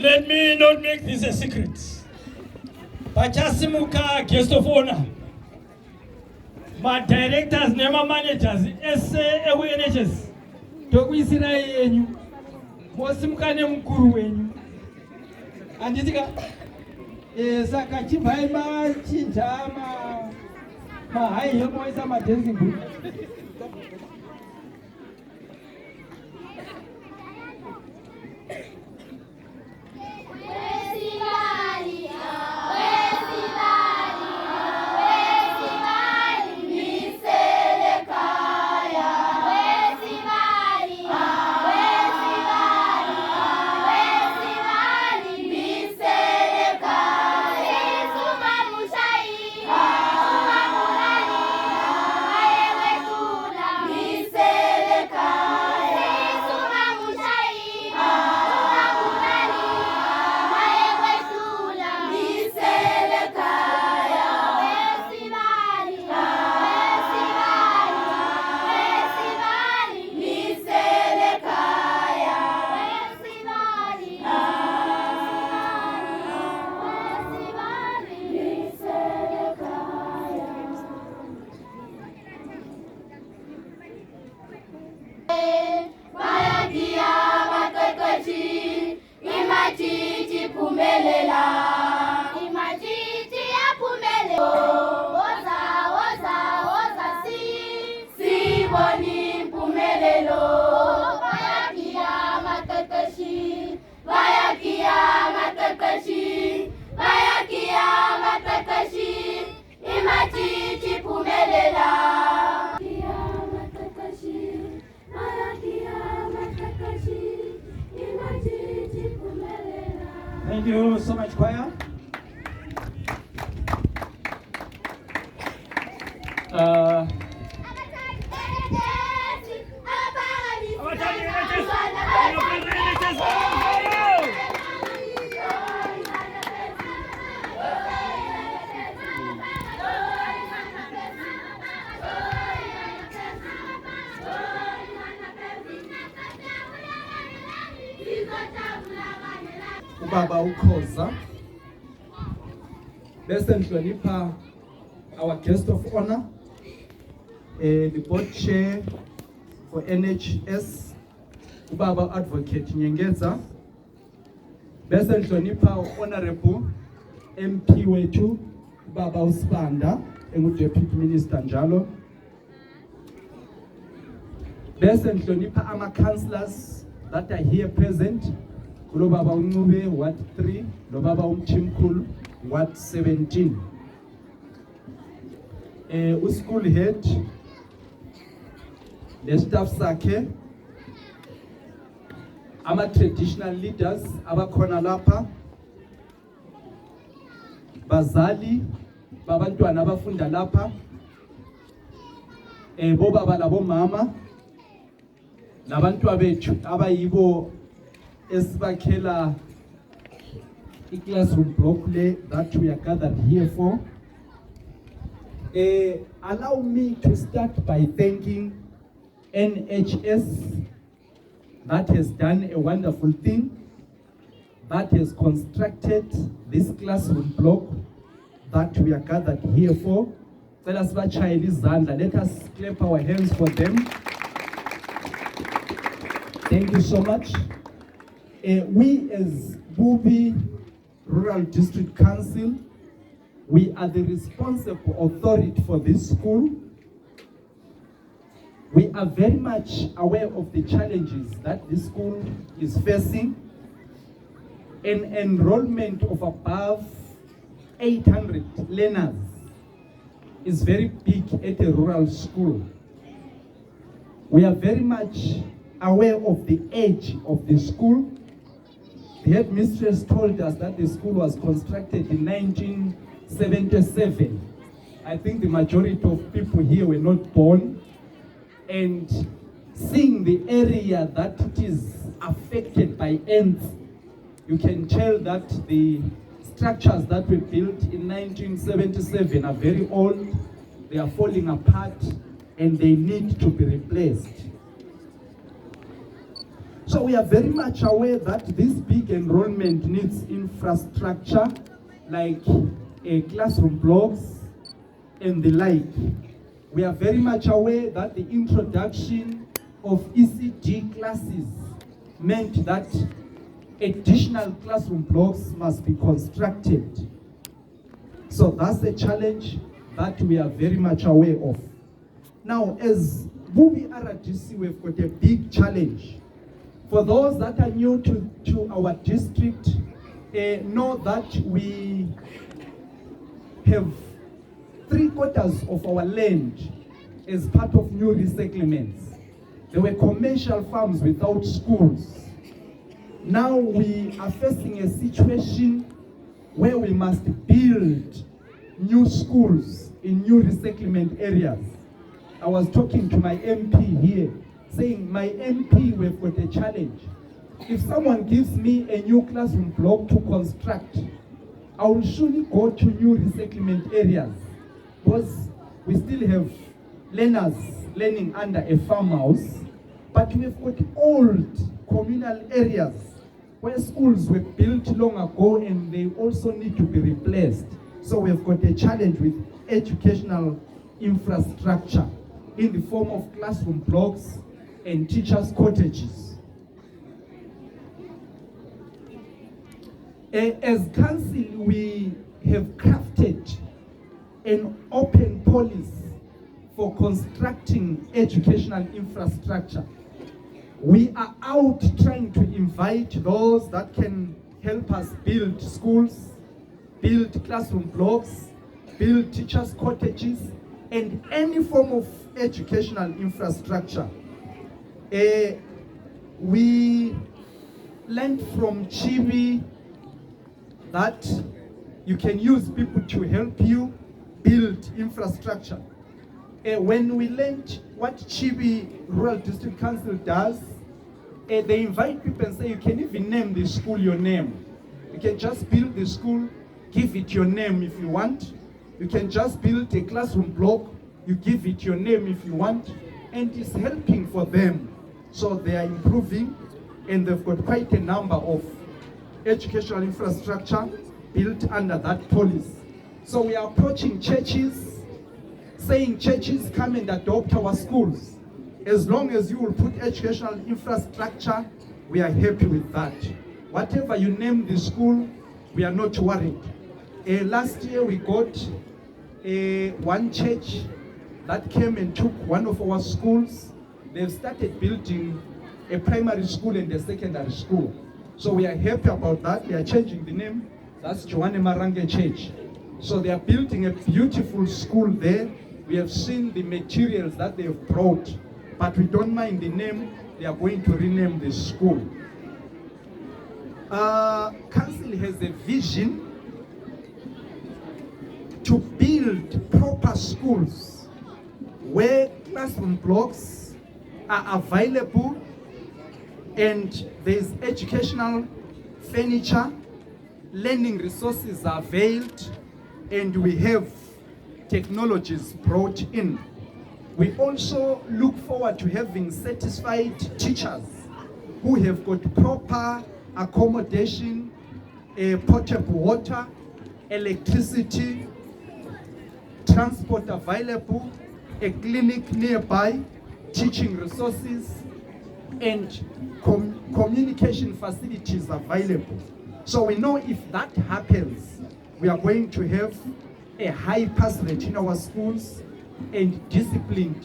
Let me not make this a secret. Pachasimuka guest of honor. My directors, nema managers, NHS. Tokuisira yenyu. Mosimukane mkuru wenyu. Anditika saka chimbaima chinjama mahai yomo isa matenzi mbu. Thank you so much, choir. Baba ukhoza bese nhlonipha our guest of honor, the board chair for NHS, Baba Advocate Nyengeza. Bese nhlonipha honorable MP wethu Baba Usibanda engu-Deputy Minister njalo. Bese nhlonipha ama-councillors that are here present. Lo Baba Uncube, Ward 3, Lo Baba Umchimkhulu, Ward 17. School head, the staff sakhe, ama traditional leaders, abakhona lapha, bazali, babantwana abafunda lapha, bobaba labo mama, nabantwana bethu abayibo esibakhela i-classroom block that we are gathered here for. Allow me to start by thanking NHS that has done a wonderful thing, that has constructed this classroom block that we are gathered here for. Let us clap our hands for them. Thank you so much. We as Bubi Rural District Council, we are the responsible authority for this school. We are very much aware of the challenges that this school is facing. An enrollment of above 800 learners is very big at a rural school. We are very much aware of the age of the school. The headmistress told us that the school was constructed in 1977. I think the majority of people here were not born. And seeing the area that it is affected by ants, you can tell that the structures that were built in 1977 are very old, they are falling apart, and they need to be replaced. So we are very much aware that this big enrollment needs infrastructure like classroom blocks and the like. We are very much aware that the introduction of ECD classes meant that additional classroom blocks must be constructed. So that's a challenge that we are very much aware of. Now, as BRDC, we've got a big challenge. For those that are new to our district, know that we have 3/4 of our land as part of new resettlements. There were commercial farms without schools. Now we are facing a situation where we must build new schools in new resettlement areas. I was talking to my MP here, saying, my MP, we've got a challenge. If someone gives me a new classroom block to construct, I will surely go to new resettlement areas, because we still have learners learning under a farmhouse, but we've got old communal areas where schools were built long ago and they also need to be replaced. So we've got a challenge with educational infrastructure in the form of classroom blocks and teachers' cottages. As council, we have crafted an open policy for constructing educational infrastructure. We are out trying to invite those that can help us build schools, build classroom blocks, build teachers' cottages, and any form of educational infrastructure. We learned from Chibi that you can use people to help you build infrastructure. When we learned what Chibi Rural District Council does, they invite people and say, you can even name the school your name. You can just build the school, give it your name if you want. You can just build a classroom block, you give it your name if you want, and it's helping for them. So they are improving, and they've got quite a number of educational infrastructure built under that policy. So we are approaching churches, saying, churches, come and adopt our schools. As long as you will put educational infrastructure, we are happy with that. Whatever you name the school, we are not worried. Last year we got one church that came and took one of our schools. They've started building a primary school and a secondary school. So we are happy about that. They are changing the name. That's Joanne Marange Church. So they are building a beautiful school there. We have seen the materials that they have brought, but we don't mind the name. They are going to rename the school. Council has a vision to build proper schools where classroom blocks are available and there's educational furniture, learning resources are availed, and we have technologies brought in. We also look forward to having satisfied teachers who have got proper accommodation, potable water, electricity, transport available, a clinic nearby, teaching resources, and communication facilities available. So we know if that happens, we are going to have a high pass rate in our schools and disciplined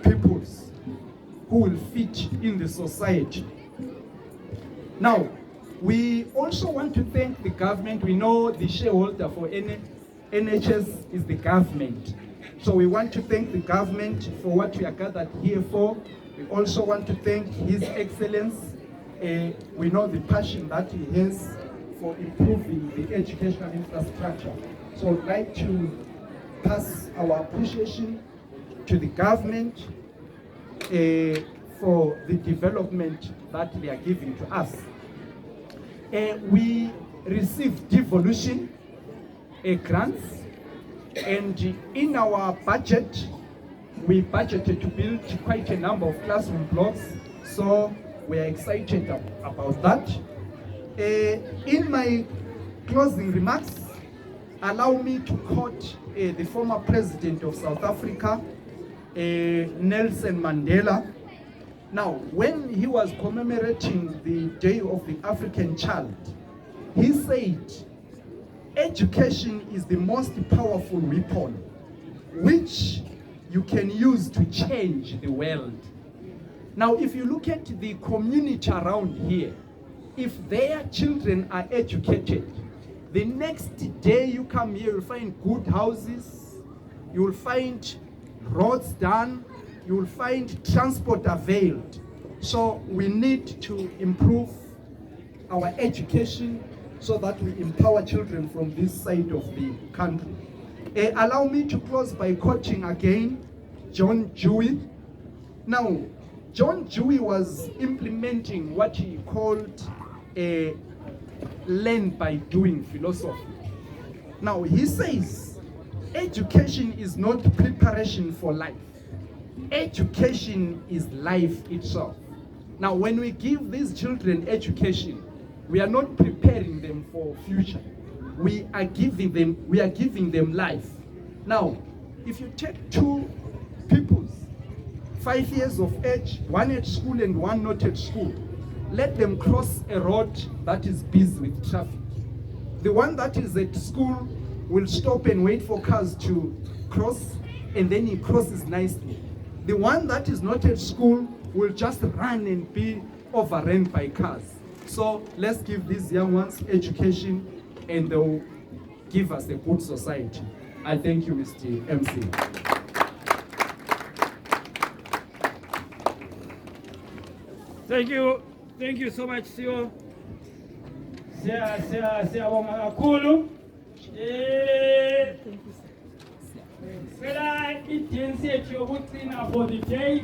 pupils who will fit in the society. Now, we also want to thank the government. We know the shareholder for NHS is the government. So we want to thank the government for what we are gathered here for. We also want to thank His Excellence. We know the passion that he has for improving the educational infrastructure. So I'd like to pass our appreciation to the government for the development that they are giving to us. We received devolution grants, and in our budget, we budgeted to build quite a number of classroom blocks. So we are excited about that. In my closing remarks, allow me to quote the former president of South Africa, Nelson Mandela. Now, when he was commemorating the Day of the African Child, he said, education is the most powerful weapon which you can use to change the world. Now, if you look at the community around here, if their children are educated, the next day you come here, you'll find good houses, you'll find roads done, you'll find transport availed. So we need to improve our education so that we empower children from this side of the country. Allow me to close by quoting again John Dewey. Now, John Dewey was implementing what he called a learn by doing philosophy. Now, he says, education is not preparation for life. Education is life itself. Now, when we give these children education, we are not preparing them for future. We are giving them life. Now, if you take two peoples, 5 years of age, one at school and one not at school, let them cross a road that is busy with traffic. The one that is at school will stop and wait for cars to cross, and then he crosses nicely. The one that is not at school will just run and be overrun by cars. So let's give these young ones education, and they'll give us a good society. I thank you, Mr. MC. Thank you so much, CEO. Siyabonga kakhulu. Phela i-dance yethu yokucina for the day